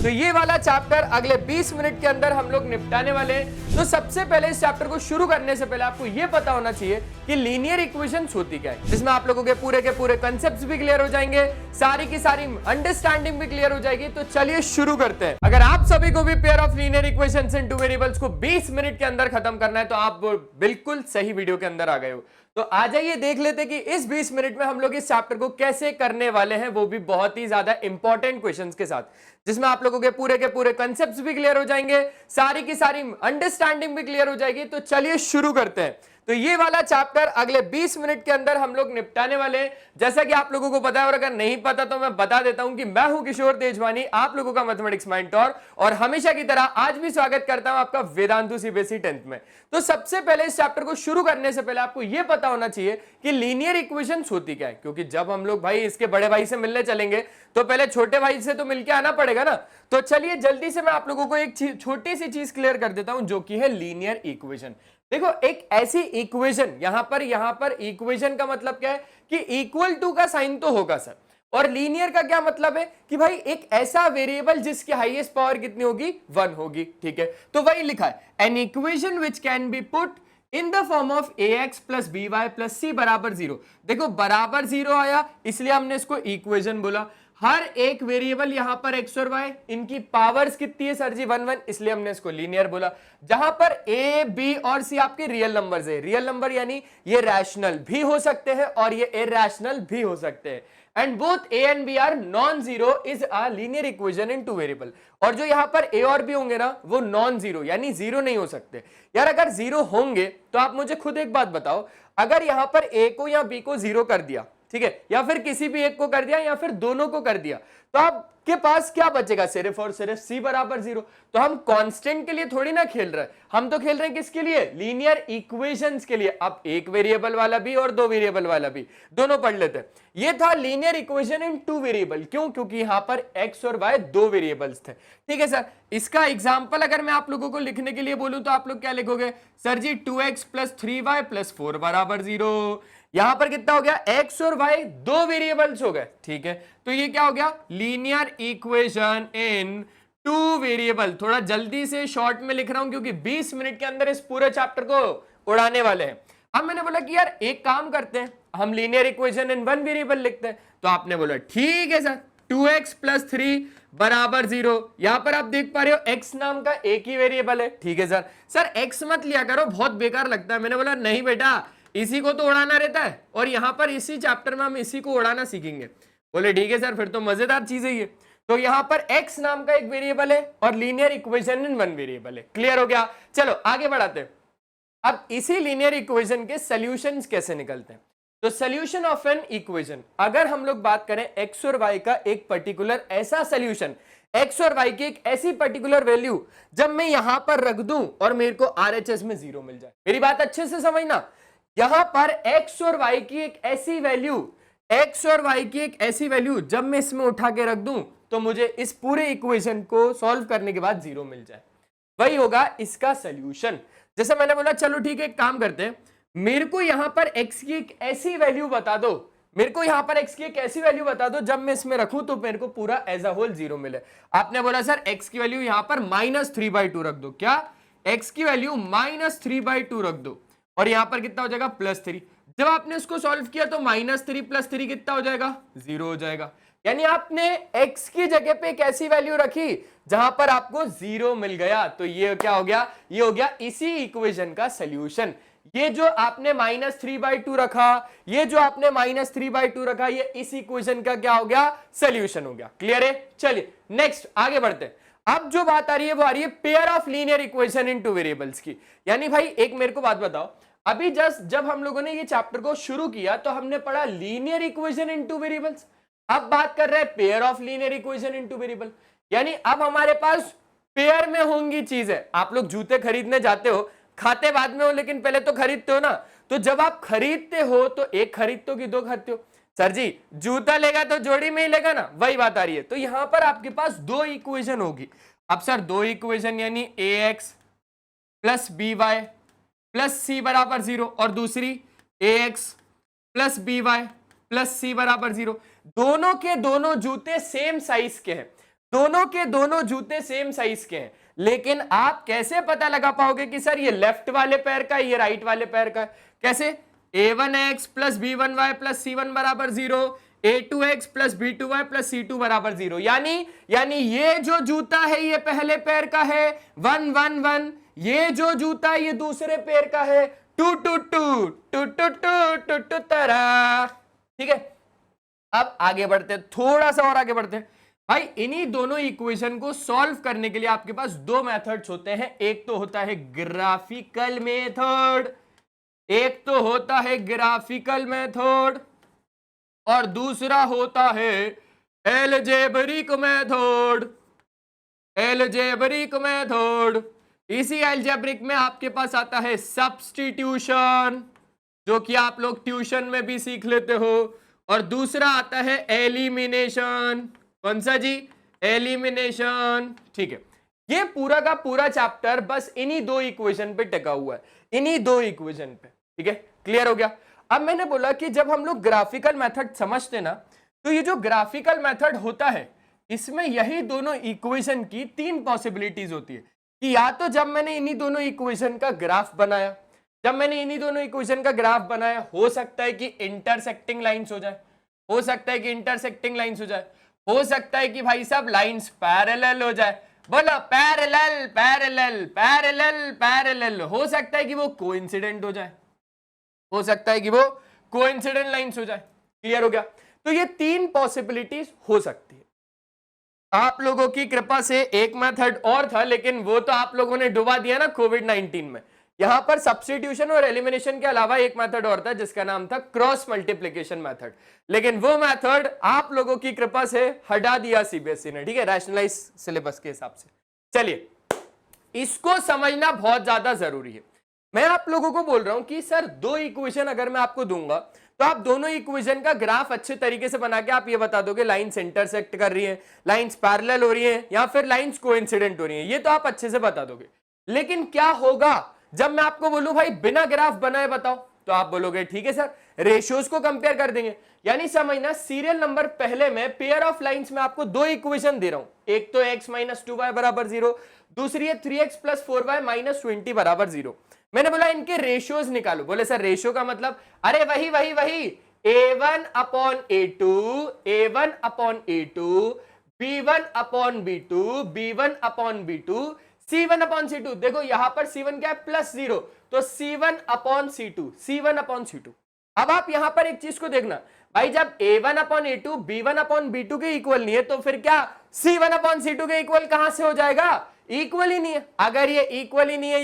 तो ये वाला चैप्टर अगले 20 मिनट के अंदर हम लोग निपटाने वाले हैं। तो सबसे पहले इस चैप्टर को शुरू करने से पहले आपको ये पता होना चाहिए कि लीनियर इक्वेशंस होती क्या है, जिसमें आप लोगों के पूरे कंसेप्ट्स भी क्लियर हो जाएंगे, सारी की सारी अंडरस्टैंडिंग भी क्लियर हो जाएगी। तो चलिए शुरू करते हैं। अगर आप सभी को भी pair of linear equations in two variables को 20 मिनट के अंदर खत्म करना है तो आप बिल्कुल सही वीडियो के अंदर आ गए हो। तो आ जाइए देख लेते कि इस 20 मिनट में हम लोग इस चैप्टर को कैसे करने वाले हैं, वो भी बहुत ही ज्यादा इंपॉर्टेंट क्वेश्चंस के साथ, जिसमें आप लोगों के पूरे कंसेप्ट्स भी क्लियर हो जाएंगे, सारी की सारी अंडरस्टैंडिंग भी क्लियर हो जाएगी। तो चलिए शुरू करते हैं। तो ये वाला चैप्टर अगले 20 मिनट के अंदर हम लोग निपटाने वाले हैं। जैसा कि आप लोगों को पता है, और अगर नहीं पता तो मैं बता देता हूं कि मैं हूं किशोर तेजवानी, आप लोगों का मैथमेटिक्स मेंटर, और हमेशा की तरह आज भी स्वागत करता हूं आपका वेदांतु सीबीएसई 10th में। तो सबसे पहले इस चैप्टर को शुरू करने से पहले आपको यह पता होना चाहिए कि लीनियर इक्वेशंस होती क्या है, क्योंकि जब हम लोग भाई इसके बड़े भाई से मिलने चलेंगे तो पहले छोटे भाई से तो मिलके आना पड़ेगा ना। तो चलिए जल्दी से मैं आप लोगों को एक छोटी सी चीज क्लियर कर देता हूं, जो कि है लीनियर इक्वेशन। देखो, एक ऐसी इक्वेशन, यहां पर इक्वेशन का मतलब क्या है कि इक्वल टू का साइन तो होगा सर, और लीनियर का क्या मतलब है कि भाई एक ऐसा वेरिएबल जिसकी हाईएस्ट पावर कितनी होगी, 1 होगी। ठीक है, तो वही लिखा है, an equation which can be put in the form of ax plus b y plus c बराबर 0। देखो बराबर 0 आया, इसलिए हमने इसको इक्वेशन बोला। हर एक वेरिएबल यहां पर x और y, इनकी पावर्स कितनी है सर जी, 1 1, इसलिए हमने इसको लीनियर बोला। जहां पर a b और c आपके रियल नंबर्स है, रियल नंबर यानी ये रैशनल भी हो सकते हैं और ये इरैशनल भी हो सकते हैं, and both a and b are non zero is a linear equation in two variable. और जो यहां पर a और b होंगे ना, वो नॉन जीरो यानी जीरो नहीं हो सकते। यार अगर जीरो होंगे तो आप मुझे खुद एक बात बताओ, अगर यहां पर a को या b को जीरो कर दिया, ठीक है, या फिर किसी भी एक को कर दिया या फिर दोनों को कर दिया, तो आपके पास क्या बचेगा, सिर्फ और सिर्फ c बराबर 0। तो हम कांस्टेंट के लिए थोड़ी ना खेल रहे हैं, हम तो खेल रहे हैं किसके लिए, लीनियर इक्वेशंस के लिए। अब एक वेरिएबल वाला भी और दो वेरिएबल वाला भी, दोनों पढ़ लेते हैं। ये था linear equation in two variable. क्यों? क्योंकि यहां पर x और y दो वेरिएबल्स थे। ठीक है सर, इसका एग्जांपल अगर मैं आप लोगों को लिखने के लिए बोलूं तो आप लोग क्या लिखोगे सर जी, 2x प्लस 3y प्लस 4 बराबर 0। यहां पर कितना हो गया, x और y दो वेरिएबल्स हो गए। ठीक है, तो ये क्या हो गया, linear equation in two variable. थोड़ा जल्दी से शॉर्ट में लिख रहा हूं क्योंकि 20 मिनट के अंदर इस पूरे चैप्टर को उड़ाने वाले हैं। अब मैंने बोला कि यार एक काम करते हैं, हम linear equation in one variable लिखते हैं। तो आपने बोला ठीक है सर, 2x प्लस 3 बराबर 0। यहां पर आप देख पा रहे हो x नाम का एक ही वेरिएबल है। ठीक है सर x मत लिया करो, बहुत बेकार लगता है। मैंने बोला नहीं बेटा, इसी को तो उड़ाना रहता है, और यहां पर इसी चैप्टर में हम इसी को उड़ाना सीखेंगे। बोले ठीक है सर, फिर तो मजेदार चीज है ये। तो यहां पर x नाम का एक वेरिएबल है और linear equation in one variable है। क्लियर हो गया? चलो आगे बढ़ाते हैं। अब इसी लीनियर इक्वेशन के सॉल्यूशंस कैसे निकलते हैं। तो सॉल्यूशन ऑफ एन इक्वेशन, अगर हम लोग बात करें x और y का एक पर्टिकुलर ऐसा सॉल्यूशन, x और y की एक ऐसी पर्टिकुलर वैल्यू जब मैं यहां पर रख दूं और मेरे को RHS में 0 मिल जाए। मेरी बात अच्छे से समझना, यहां पर x और y की एक ऐसी वैल्यू, x और y की एक ऐसी वैल्यू जब मैं इसमें उठा के रख दूं तो मुझे इस पूरे इक्वेशन को सॉल्व करने के बाद 0 मिल जाए, वही होगा इसका सॉल्यूशन। जैसे मैंने बोला चलो ठीक है, एक काम करते हैं, मेरे को यहां पर x की एक ऐसी वैल्यू बता दो, मेरे को यहां पर x की एक ऐसी वैल्यू बता दो जब मैं इसमें रखूं तो मेरे को पूरा एज अ होल 0 मिले। आपने बोला सर x की वैल्यू यहां पर -3/2 रख दो। क्या? x की वैल्यू -3/2 रख दो, और यहां पर कितना हो जाएगा, +3। जब आपने इसको सॉल्व किया तो -3 + 3 कितना हो जाएगा, 0 हो जाएगा। यानी आपने x की जगह पे एक ऐसी वैल्यू रखी जहां पर आपको 0 मिल गया। तो ये क्या हो गया, ये हो गया इसी इक्वेशन का सॉल्यूशन। ये जो आपने -3/2 रखा, ये जो आपने -3/2 रखा, ये इस इक्वेशन का क्या हो गया, सॉल्यूशन हो गया। क्लियर है? चलिए नेक्स्ट आगे बढ़ते हैं। अब जो बात आ रही है वो आ रही है pair of linear equation in two variables की। यानी भाई एक मेरे को बात बताओ, अभी जस्ट जब हम लोगों ने ये चैप्टर को शुरू किया तो हमने पढ़ा linear equation in two variables. अब बात कर रहे हैं pair of linear equation in two variable, यानी अब हमारे पास पेयर में होंगी चीजें। आप लोग जूते खरीदने जाते हो, खाते बाद में हो लेकिन पहले तो खरीदते हो ना। तो जब आप खरीदते हो तो एक खरीदते हो कि दो खरीदते हो? सर जी जूता लेगा तो जोड़ी में ही लेगा ना, वही बात आ रही है। तो यहां पर आपके पास दो इक्वेशन होगी। अब सर दो इक्वेशन यानी ax plus b y plus c बराबर 0 और दूसरी ax plus b y plus c बराबर 0। दोनों के दोनों जूते सेम साइज के हैं। दोनों के दोनों जूते सेम साइज के हैं, लेकिन आप कैसे पता लगा पाओगे कि सर ये लेफ्ट वाले पैर का ये राइट वाले पैर का? कैसे? a1x plus b1y plus c1 बराबर 0, a2x plus b2y plus c2 बराबर 0। यानी ये जो जूता है ये पहले पैर का है 1 1 1, ये जो जूता ये दूसरे पैर का है 2 2 2 2 2 2 2 तरह। ठीक है, अब आगे बढ़ते हैं, थोड़ा सा और आगे बढ़ते हैं भाई। इन्हीं दोनों इक्वेशन को सॉल्व करने के लिए आपके पास दो मेथड्स होते हैं। एक तो होता है ग्राफिकल मेथड, एक तो होता है ग्राफिकल मेथड और दूसरा होता है अलजेब्रिक मेथड। अलजेब्रिक मेथड, इसी अलजेब्रिक में आपके पास आता है सब्स्टिट्यूशन, जो कि आप लोग ट्यूशन में भी सीख लेते हो, और दूसरा आता है एलिमिनेशन। कौन सा जी? एलिमिनेशन। ठीक है, ये पूरा का पूरा चैप्टर बस इन्हीं दो इक्वेशन पे टिका हुआ है, इन्हीं दो इक्वेशन पे। ठीक है, क्लियर हो गया? अब मैंने बोला कि जब हम लोग ग्राफिकल मेथड समझते ना, तो ये जो ग्राफिकल मेथड होता है इसमें यही दोनों इक्वेशन की तीन पॉसिबिलिटीज होती है कि या तो जब मैंने इन्हीं दोनों इक्वेशन का ग्राफ बनाया, जब मैंने इन्हीं दोनों इक्वेशन का ग्राफ बनाया, हो सकता है कि इंटरसेक्टिंग लाइंस हो जाए, हो सकता है कि इंटरसेक्टिंग लाइंस हो जाए, हो सकता है कि भाई साहब लाइंस पैरेलल हो जाए। बोलो पैरेलल पैरेलल पैरेलल पैरेलल। हो सकता है कि वो कोइंसिडेंट हो जाए, हो सकता है कि वो कोइंसिडेंट लाइंस हो जाए। क्लियर हो गया? तो ये तीन पॉसिबिलिटीज हो सकती है। आप लोगों की कृपा से एक मेथड और था, लेकिन वो तो आप लोगों ने डुबा दिया ना कोविड-19 में। यहां पर सब्स्टिट्यूशन और एलिमिनेशन के अलावा एक मेथड और था जिसका नाम था क्रॉस मल्टीप्लिकेशन मेथड, लेकिन वो मेथड आप लोगों की कृपा से हटा दिया सीबीएसई ने। ठीक है, रैशनलाइज सिलेबस के हिसाब से। चलिए, इसको समझना बहुत ज्यादा जरूरी है। मैं आप लोगों को बोल रहा हूं कि सर दो इक्वेशन अगर मैं आपको दूंगा तो आप दोनों इक्वेशन का ग्राफ अच्छे तरीके से बना के आप ये बता दोगे लाइंस इंटरसेक्ट कर रही हैं, लाइंस पैरेलल हो रही हैं या फिर लाइंस कोइंसिडेंट हो रही हैं, ये तो आप अच्छे से बता दोगे। लेकिन क्या होगा जब मैं आपको बोलूं भाई बिना ग्राफ बनाए बताओ? तो आप बोलोगे ठीक है सर, रेशियोज को कंपेयर कर देंगे। यानी समझना, सीरियल नंबर पहले में पेयर ऑफ लाइंस में आपको दो इक्वेशन दे रहा हूं, एक तो x माइनस 2y बराबर 0, दूसरी है 3x प्लस 4y माइनस 20 बराबर 0। मैंने बोला इनके रेशियोज निकालो। बोले सर रेशियो का मतलब? अरे वही वही वही a1 upon a2, a1 upon a2, b1 upon b2, b1 upon b2, c1 upon c2। देखो यहां पर c1 क्या है? प्लस 0, तो c1 upon c2, c1 upon c2। अब आप यहां पर एक चीज को देखना भाई, जब a1 upon a2 b1 upon b2 के इक्वल नहीं है तो फिर क्या c1 अपॉन c2 के इक्वल कहां से हो जाएगा? इक्वल ही नहीं है। अगर ये इक्वल ही नहीं है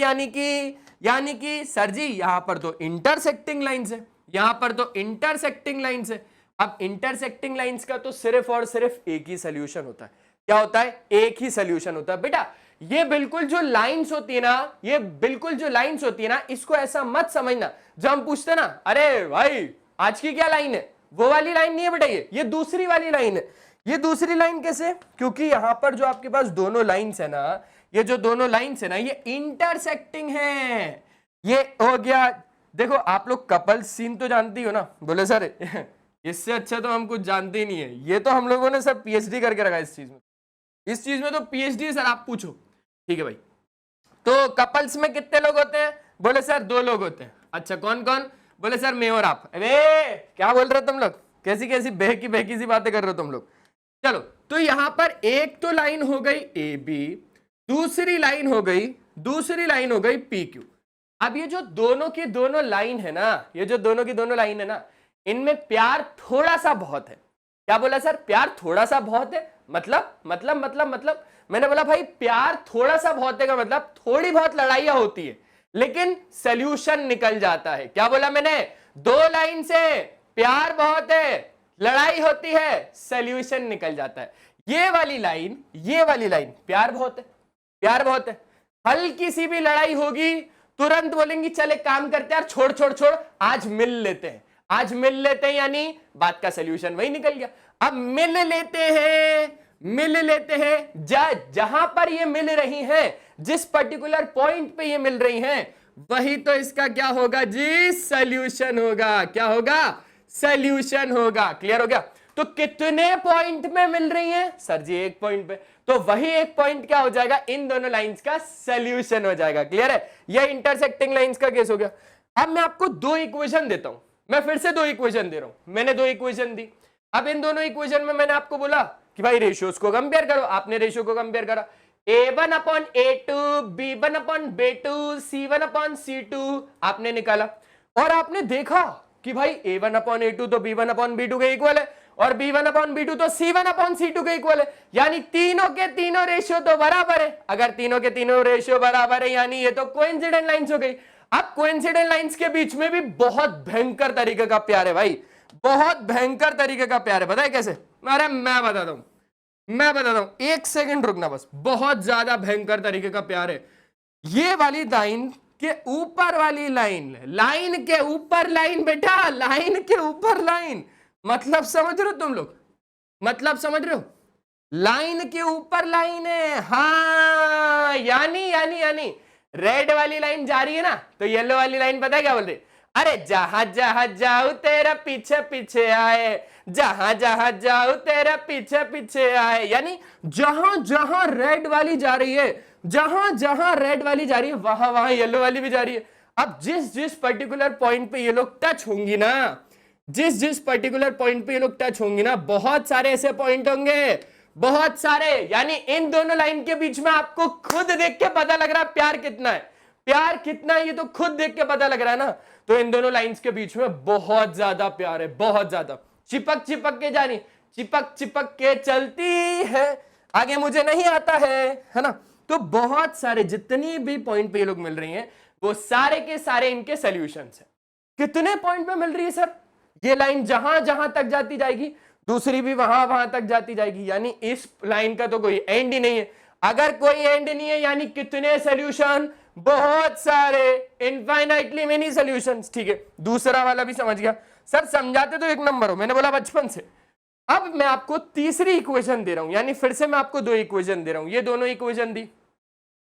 यानी कि सर जी यहां पर तो इंटरसेक्टिंग लाइंस है, यहां पर तो इंटरसेक्टिंग लाइंस है। अब इंटरसेक्टिंग लाइंस का तो सिर्फ और सिर्फ एक ही सोल्यूशन होता है। क्या होता है? एक ही सोल्यूशन होता है। बेटा ये बिल्कुल जो लाइंस होती है ना, ये बिल्कुल जो लाइंस होती है ना, इसको ऐसा मत समझना जब हम पूछते ना अरे भाई आज की क्या लाइन है, वो वाली लाइन नहीं है बेटा, ये दूसरी वाली लाइन है। ये दूसरी लाइन कैसे? क्योंकि यहां पर जो आपके पास दोनों लाइंस है ना, ये जो दोनों लाइंस है ना, ये इंटरसेक्टिंग है। ये हो गया। देखो आप लोग कपल सीन तो जानती हो ना? बोले सर इससे अच्छा तो हम कुछ जानते ही नहीं है। ये तो हम लोगों ने सब पीएचडी करके रखा है इस चीज में, इस चीज में तो पीएचडी सर आप पूछो। ठीक है भाई, तो कपल्स में कितने लोग होते हैं? बोले सर 2 लोग होते हैं। अच्छा कौन कौन? बोले सर मैं और आप। अरे क्या बोल रहे हो तुम लोग? कैसी कैसी बहकी सी बातें कर रहे हो तुम लोग? चलो, तो यहां पर एक तो लाइन हो गई ए बी, दूसरी लाइन हो गई पी क्यू। अब ये जो दोनों की दोनों लाइन है ना, ये जो दोनों की दोनों लाइन है ना, इनमें प्यार थोड़ा सा बहुत है। क्या बोला सर? प्यार थोड़ा सा बहुत है। मतलब मैंने बोला भाई प्यार थोड़ा सा बहुत है का मतलब थोड़ी बहुत लड़ाइयां होती है लेकिन सोल्यूशन निकल जाता है। क्या बोला मैंने? दो लाइन से प्यार बहुत है, लड़ाई होती है, सोल्यूशन निकल जाता है। ये वाली लाइन प्यार बहुत है, हल्की सी भी लड़ाई होगी तुरंत बोलेंगी चल एक काम करते हैं यार, छोड़ आज मिल लेते हैं, यानी बात का सोल्यूशन वही निकल गया। अब मिल लेते हैं जहां पर ये मिल रही हैं, जिस पर्टिकुलर पॉइंट पे ये मिल रही हैं, वही तो इसका क्या होगा जी? सोल्यूशन होगा। क्या होगा? सोल्यूशन होगा। क्लियर हो गया? तो कितने पॉइंट में मिल रही हैं? सर जी एक पॉइंट पे। तो वही एक पॉइंट क्या हो जाएगा, इन दोनों लाइंस का सॉल्यूशन हो जाएगा। क्लियर है, यह इंटरसेक्टिंग लाइंस का केस हो गया। अब मैं आपको दो इक्वेशन देता हूं, मैं फिर से दो इक्वेशन दे रहा हूं, मैंने दो इक्वेशन दी। अब इन दोनों इक्वेशन में मैंने आपको बोला कि भाई रेशियोज को कंपेयर करो, आपने रेशियो को कंपेयर करा, a1 upon a2, b1 upon b2, c1 upon c2 आपने निकाला, और आपने देखा कि भाई a1 अपॉन a2 तो b1 अपॉन b2 के इक्वल है, और b1 अपॉन b2 तो c1 अपॉन c2 के इक्वल है, यानी तीनों के तीनों रेशियो तो बराबर है। अगर तीनों के तीनों रेशियो बराबर है यानी ये तो कोइंसिडेंट लाइंस हो गई। अब कोइंसिडेंट लाइंस के बीच में भी बहुत भयंकर तरीके का प्यार है भाई, बहुत भयंकर तरीके का प्यार है। बताए कैसे? अरे मैं बताता हूं, एक सेकंड रुकना बस। बहुत ज्यादा भयंकर तरीके का प्यार है। ये वाली लाइन के ऊपर वाली लाइन, लाइन के ऊपर लाइन बेटा, लाइन के ऊपर लाइन, मतलब समझ रहे हो तुम लोग, मतलब समझ रहे हो, लाइन के ऊपर लाइन है। हाँ, यानी रेड वाली लाइन जा रही है ना, तो येलो वाली लाइन पता है क्या बोल रही? अरे जहां जहां जाऊं तेरा पीछे पीछे आए, जहां जहां जाऊं तेरा पीछे पीछे आए, यानी जहां जहां रेड वाली जा रही है, जहां जहां रेड वाली जा रही है वहां वहां येलो वाली भी जा रही है। अब जिस जिस पर्टिकुलर पॉइंट पे ये लोग टच होंगी ना, जिस जिस पर्टिकुलर पॉइंट पे ये लोग टच होंगी ना, बहुत सारे ऐसे पॉइंट होंगे, बहुत सारे, यानी इन दोनों लाइन के बीच में आपको खुद देख के पता लग रहा है प्यार कितना है, प्यार कितना है, ये तो खुद देख के पता लग रहा है ना। तो इन दोनों लाइंस के बीच में बहुत ज्यादा प्यार है, बहुत ज्यादा। चिपक चिपक के जानी, चिपक चिपक के चलती है, आगे मुझे नहीं आता है ना। तो बहुत सारे जितनी भी पॉइंट पे ये लोग मिल रही हैं, वो सारे के सारे इनके सॉल्यूशंस हैं। कितने पॉइंट पे मिल रही है सर? ये लाइन जहां जहां तक जाती जाएगी, दूसरी भी वहां वहां तक जाती जाएगी, यानी इस लाइन का तो कोई एंड ही नहीं है। अगर कोई एंड नहीं है यानी कितने सॉल्यूशन? बहुत सारे, इनफाइनाइटली मेनी सॉल्यूशंस। ठीक है, दूसरा वाला भी समझ गया सर, समझाते तो एक नंबर हो, मैंने बोला बचपन से। अब मैं आपको तीसरी इक्वेशन दे रहा हूं, यानी फिर से मैं आपको दो इक्वेशन दे रहा हूं। ये दोनों इक्वेशन दी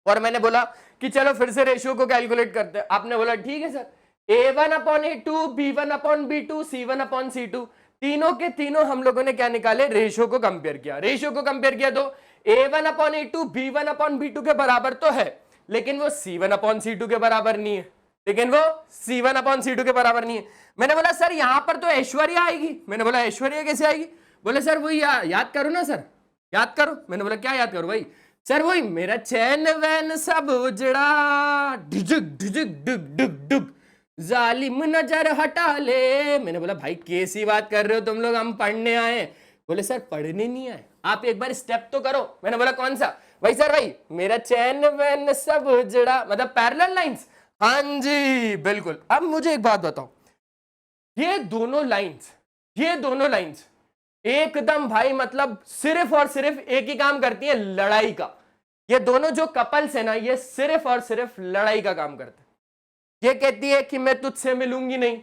और मैंने बोला कि चलो फिर से रेशियो को कैलकुलेट करते हैं। आपने बोला ठीक है sir, a1 upon a2, b1 upon b2, c1 upon c2, तीनों के तीनों हम लोगों ने क्या निकाले? रेशियो को कंपेयर किया। रेशियो को कंपेयर किया तो a1 upon a2 b1 upon b2 के बराबर तो है, लेकिन वो c1 अपॉन c2 के बराबर नहीं है, लेकिन वो c1 अपॉन c2 के बराबर नहीं है। मैंने बोला सर यहां पर तो ऐश्वर्या आएगी। मैंने बोला ऐश्वर्या कैसे आएगी? बोले सर वही याद करो ना सर, याद करो। मैंने बोला क्या याद करो भाई? सर वही मेरा चैन वैन सब उजड़ा, ढिजुक ढिजुक डुक डुक डुक, जालिम नजर हटा ले। मैंने बोला भाई कैसी बात कर रहे हो तुम लोग, हम पढ़ने आए। बोले सर पढ़ने नहीं आए, आप एक बार स्टेप तो करो। मैंने बोला कौन सा? भाई सर भाई मेरा चैन वैन सब उजड़ा, मतलब पैरेलल लाइंस। हाँ जी बिल्कुल। अब मुझे एक बात बताओ, ये दोनों लाइंस एकदम भाई मतलब सिर्फ और सिर्फ एक ही काम करती है, लड़ाई का। ये दोनों जो कपल्स है ना, ये सिर्फ और सिर्फ लड़ाई का काम करते हैं। ये कहती है कि मैं तुझसे मिलूंगी नहीं,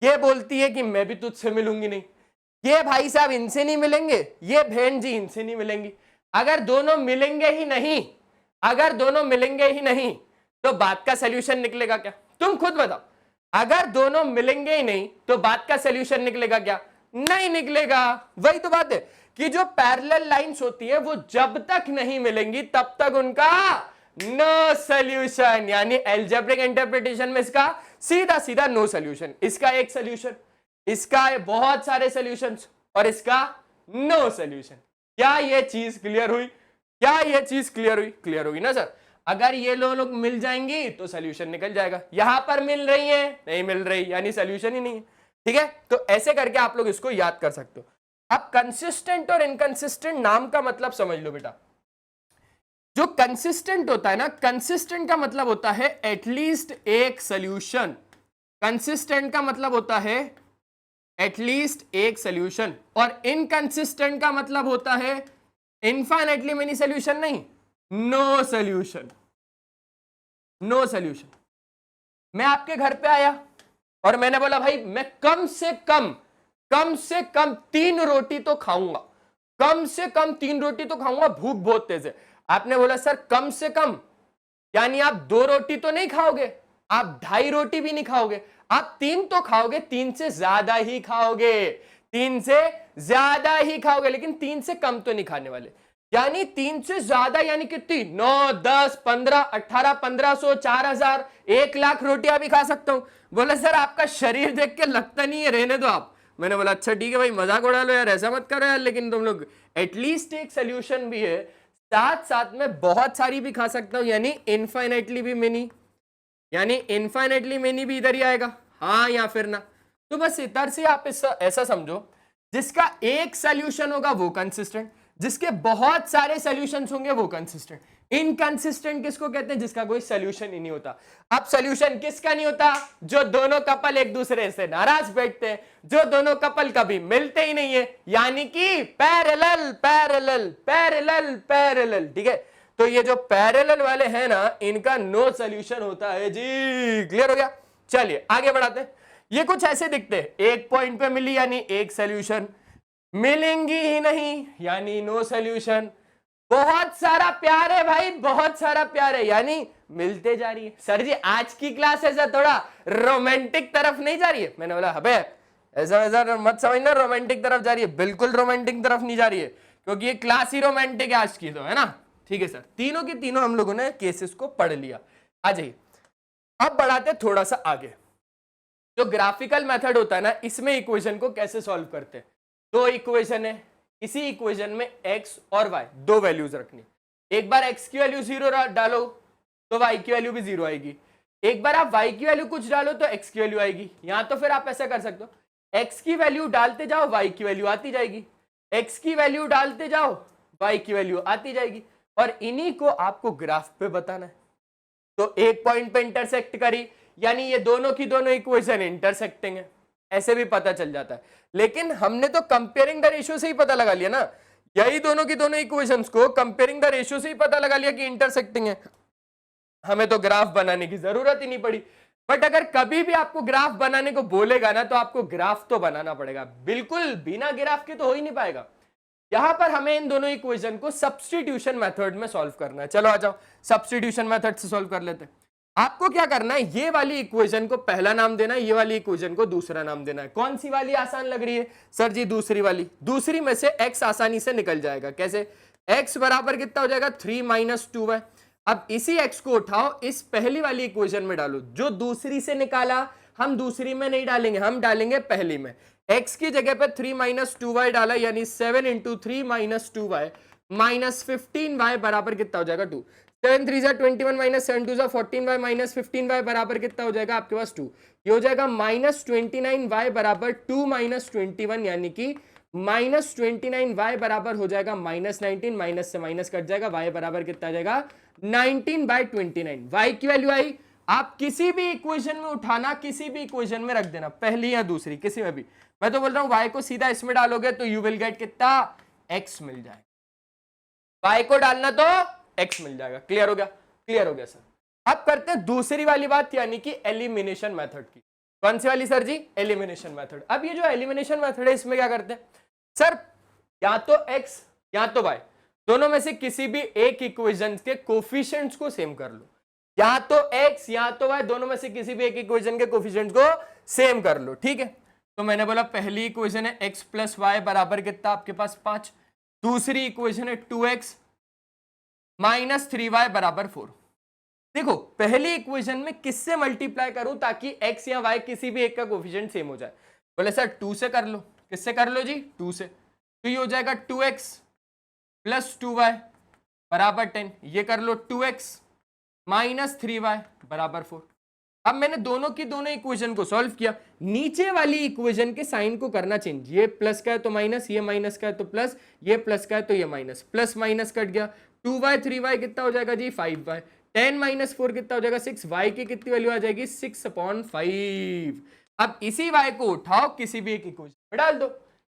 ये बोलती है कि मैं भी तुझसे मिलूंगी नहीं। ये भाई साहब इनसे नहीं मिलेंगे, ये बहन जी इनसे नहीं मिलेंगी। अगर दोनों मिलेंगे ही नहीं तो बात का सॉल्यूशन निकलेगा क्या? तुम खुद बताओ। अगर दोनों मिलेंगे ही नहीं तो बात का सॉल्यूशन निकलेगा क्या? नहीं निकलेगा। वही तो बात है कि जो पैरेलल लाइंस होती है वो जब तक नहीं मिलेंगी तब तक उनका नो सॉल्यूशन, यानी अलजेब्रिक इंटरप्रिटेशन में इसका सीधा सीधा नो सॉल्यूशन। इसका एक सॉल्यूशन, इसका बहुत सारे सॉल्यूशंस, और इसका नो सॉल्यूशन। क्या ये चीज क्लियर हुई? क्लियर हुई ना सर? अगर ये लोग मिल जाएंगी तो सॉल्यूशन निकल जाएगा। यहां पर मिल रही है, नहीं मिल रही, यानी सॉल्यूशन ही नहीं है। ठीक है, तो ऐसे करके आप लोग इसको याद कर सकते हो। अब कंसिस्टेंट और इनकंसिस्टेंट नाम का मतलब समझ लो बेटा। जो कंसिस्टेंट होता है ना, कंसिस्टेंट का मतलब होता है एटलीस्ट एक सॉल्यूशन। कंसिस्टेंट का मतलब होता है एटलीस्ट एक सॉल्यूशन, और इनकंसिस्टेंट का मतलब होता है इनफाइनाइटली मेनी सॉल्यूशन नहीं, नो सॉल्यूशन। मैं आपके घर पे आया और मैंने बोला भाई मैं कम से कम 3 रोटी तो खाऊंगा, भूख बहुत तेज है। आपने बोला सर कम से कम, यानी आप 2 रोटी तो नहीं खाओगे, आप 2.5 रोटी भी नहीं खाओगे, आप 3 तो खाओगे, 3 से ज्यादा ही खाओगे, लेकिन 3 से कम तो नहीं खाने वाले। यानी 3 से ज्यादा, यानी कितनी, 9, 10, 15, 18, 1500, 4000, 1 लाख रोटियां भी खा सकता हूं। बोले सर आपका शरीर देख के लगता नहीं है, रहने दो आप। मैंने बोला अच्छा ठीक है भाई, मजाक उड़ा लो यार, ऐसा मत करो यार, लेकिन तुम लोग एटलीस्ट एक सोल्यूशन भी है, साथ साथ में बहुत सारी भी खा सकता हूं, यानी इनफाइनाइटली भी मेनी, यानी इनफाइनाइटली मेनी भी इधर ही आएगा, हाँ या फिर ना। तो बस इधर से आप ऐसा समझो, जिसका एक सोल्यूशन होगा वो कंसिस्टेंट, जिसके बहुत सारे सॉल्यूशंस होंगे वो कंसिस्टेंट। इनकंसिस्टेंट किसको कहते हैं, जिसका कोई सॉल्यूशन ही नहीं होता। अब सॉल्यूशन किसका नहीं होता, जो दोनों कपल एक दूसरे से नाराज बैठते हैं, जो दोनों कपल कभी मिलते ही नहीं है, यानी कि पैरेलल पैरेलल पैरेलल पैरेलल, ठीक है। तो ये जो पैरेलल वाले हैं ना, इनका नो सॉल्यूशन होता है जी। क्लियर हो गया, चलिए आगे बढ़ाते हैं। ये कुछ ऐसे दिखते हैं, एक पॉइंट पे मिली यानी एक सॉल्यूशन, मिलेंगी ही नहीं यानी नो सॉल्यूशन, बहुत सारा प्यार है भाई, बहुत सारा प्यार है यानी मिलते जा रही है। सर जी आज की क्लास ऐसा थोड़ा रोमांटिक तरफ नहीं जा रही है। मैंने बोला अबे ऐसा वैसा मत समझना, रोमांटिक तरफ जा रही है, बिल्कुल रोमांटिक तरफ नहीं जा रही है, क्योंकि ये क्लास ही रोमांटिक है आज की, तो है ना। ठीक है सर, तीनों की तीनों हम लोगों ने केसेस को पढ़ लिया। आ जाइए अब बढ़ाते थोड़ा सा आगे। जो ग्राफिकल मेथड होता है ना, इसमें इक्वेशन को कैसे सॉल्व करते हैं। दो इक्वेशन है, इसी इक्वेशन में x और y दो वैल्यूज रखनी। एक बार x की वैल्यू 0 डालो तो y की वैल्यू भी 0 आएगी, एक बार आप y की वैल्यू कुछ डालो तो x की वैल्यू आएगी। यहां तो फिर आप ऐसा कर सकते हो, x की वैल्यू डालते जाओ y की वैल्यू आती जाएगी, x की वैल्यू डालते जाओ y की वैल्यू आती जाएगी, और इन्हीं को आपको ग्राफ पे बताना है। तो एक पॉइंट पे इंटरसेक्ट करी यानी ये दोनों की दोनों इक्वेशन इंटरसेक्टिंग है, ऐसे भी पता चल जाता है। लेकिन हमने तो कंपेयरिंग द रेशियो से ही पता लगा लिया ना, यही दोनों की दोनों इक्वेशंस को कंपेयरिंग द रेशियो से ही पता लगा लिया कि इंटरसेक्टिंग है, हमें तो ग्राफ बनाने की जरूरत ही नहीं पड़ी। बट अगर कभी भी आपको ग्राफ बनाने को बोलेगा ना, तो आपको ग्राफ तो बनाना पड़ेगा, बिल्कुल बिना ग्राफ के तो हो ही नहीं पाएगा। यहां पर हमें इन दोनों इक्वेशन को सब्स्टिट्यूशन मेथड में सॉल्व करना है। चलो आ जाओ सब्स्टिट्यूशन मेथड से सॉल्व कर लेते हैं। आपको क्या करना है, ये वाली इक्वेशन को पहला नाम देना है, ये वाली इक्वेशन को दूसरा नाम देना है। कौन सी वाली आसान लग रही है सर जी, दूसरी वाली। दूसरी में से x आसानी से निकल जाएगा, कैसे, x बराबर कितना हो जाएगा 3 - 2y। अब इसी x को उठाओ, इस पहली वाली इक्वेशन में डालो, जो दूसरी से निकाला हम दूसरी में नहीं डालेंगे, हम डालेंगे पहली में। x की जगह पे 3 - 2y डाला, यानी 7 × 3 - 2y माइनस 15y बराबर कितना हो जाएगा 2। 7 3 जा 21 - 7 2 जा 14y माइनस 15y बराबर कितना हो जाएगा आपके पास 2। ये हो जाएगा -29y बराबर 2 - 21, यानी कि -29y बराबर हो जाएगा -19, माइनस से माइनस कट जाएगा, y बराबर कितना आ जाएगा 19/29। y की वैल्यू आई, आप किसी भी इक्वेशन में उठाना, किसी भी इक्वेशन में रख देना, पहली या दूसरी किसी में भी। मैं तो बोल रहा हूं y को सीधा इसमें डालोगे तो यू विल गेट कितना, x मिल जाएगा। y को डालना तो x मिल जाएगा। क्लियर हो गया, क्लियर हो गया सर। अब करते हैं दूसरी वाली बात, यानी कि एलिमिनेशन मेथड की। कौन सी वाली सर जी, एलिमिनेशन मेथड। अब ये जो एलिमिनेशन मेथड है, इसमें क्या करते हैं सर, या तो x या तो y, दोनों में से किसी भी एक इक्वेशन के कोफिशिएंट्स को सेम कर लो, या तो x या तो y, दोनों में से किसी भी एक इक्वेशन के कोफिशिएंट्स को सेम कर लो। ठीक है, तो मैंने बोला पहली इक्वेशन है x + y बराबर कितना आपके पास 5, दूसरी इक्वेशन है 2x - 3y बराबर 4। देखो पहली इक्वेशन में किससे मल्टीप्लाई करूं ताकि x या y किसी भी एक का कोफिशिएंट सेम हो जाए। बोले सर 2 से कर लो। किससे कर लो जी, 2 से। तो ये हो जाएगा 2x + 2y बराबर 10। ये कर लो 2x - 3y बराबर 4। अब मैंने दोनों की दोनों इक्वेशन को सॉल्व किया, नीचे वाली इक्वेशन के साइन को करना चेंज, ये प्लस का है तो माइनस, ये माइनस का है तो प्लस, ये प्लस का है तो ये माइनस, प्लस माइनस कट गया। 2y 3y कितना हो जाएगा जी 5y, 10 - 4 कितना हो जाएगा 6, y की कितनी वैल्यू आ जाएगी 6/5। अब इसी y को उठाओ, किसी भी एक इक्वेशन में डाल दो।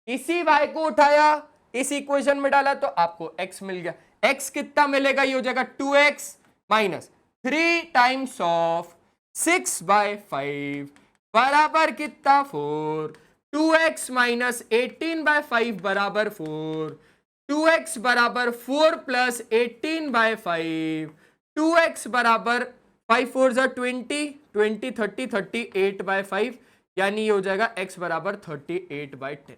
इसी y को उठाया, इस इक्वेशन में डाला तो आपको x मिल गया। x कितना मिलेगा, ये हो जाएगा 2x - 3 टाइम्स ऑफ 6/5 बराबर कितना 4। 2x - 18/5 बराबर 4। 2x बराबर 4 + 18/5। 2x बराबर 5 4 जा 20, 20 30 38/5, यानी ये हो जाएगा x बराबर 38/10।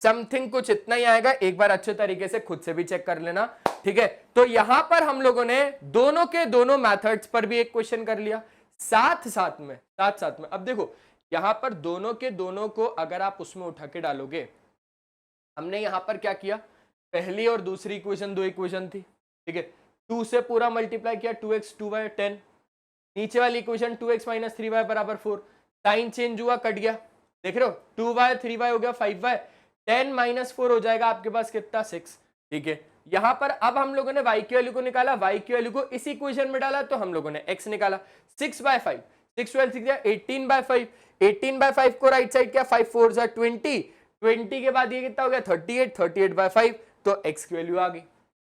समथिंग कुछ इतना ही आएगा, एक बार अच्छे तरीके से खुद से भी चेक कर लेना, ठीक है। तो यहां पर हम लोगों ने दोनों के दोनों मेथड्स पर भी एक क्वेश्चन कर लिया, साथ साथ में अब देखो यहां पर दोनों के दोनों को अगर आप उसमें उठा के डालोगे, हमने यहां पर क्या किया, पहली और दूसरी इक्वेशन दो इक्वेशन थी, ठीक है, 2 से पूरा मल्टीप्लाई किया, 2x 2y 10, नीचे वाली इक्वेशन 2x माइनस 3y बराबर 4, साइन चेंज हुआ, कट गया, देख रहे हो, 2y 3y हो गया 5y, 10 माइनस 4 हो जाएगा आपके पास कितना 6, ठीक है। यहां पर अब हम लोगों ने y की वैल्यू को निकाला, y की वैल्यू को इस इक्वेशन में डाला, तो हम लोगों ने x निकाला, 6/5, 6 12 6 18/5, 18/5 को राइट साइड क्या, 5 4 20, 20 के बाद ये कितना हो गया 38, 38/5, तो x की वैल्यू आ गई।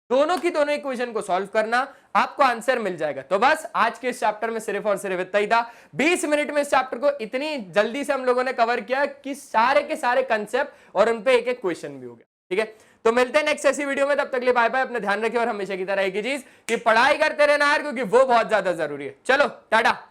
दोनों की दोनों इक्वेशन को सॉल्व करना, आपको आंसर मिल जाएगा। तो बस आज के इस चैप्टर में सिर्फ और सिर्फ इतना ही था। 20 मिनट में इस चैप्टर को इतनी जल्दी से हम लोगों ने कवर किया कि सारे के सारे कंसेप्ट और उन पे एक एक क्वेश्चन भी हो गया, ठीक है। तो मिलते हैं नेक्स्ट ऐसी वीडियो में, तब तक के लिए बाय बाय, अपना ध्यान रखिए और हमेशा की तरह एक ही चीज कि पढ़ाई करते रहना यार, क्योंकि वो बहुत ज्यादा जरूरी है। चलो टाटा।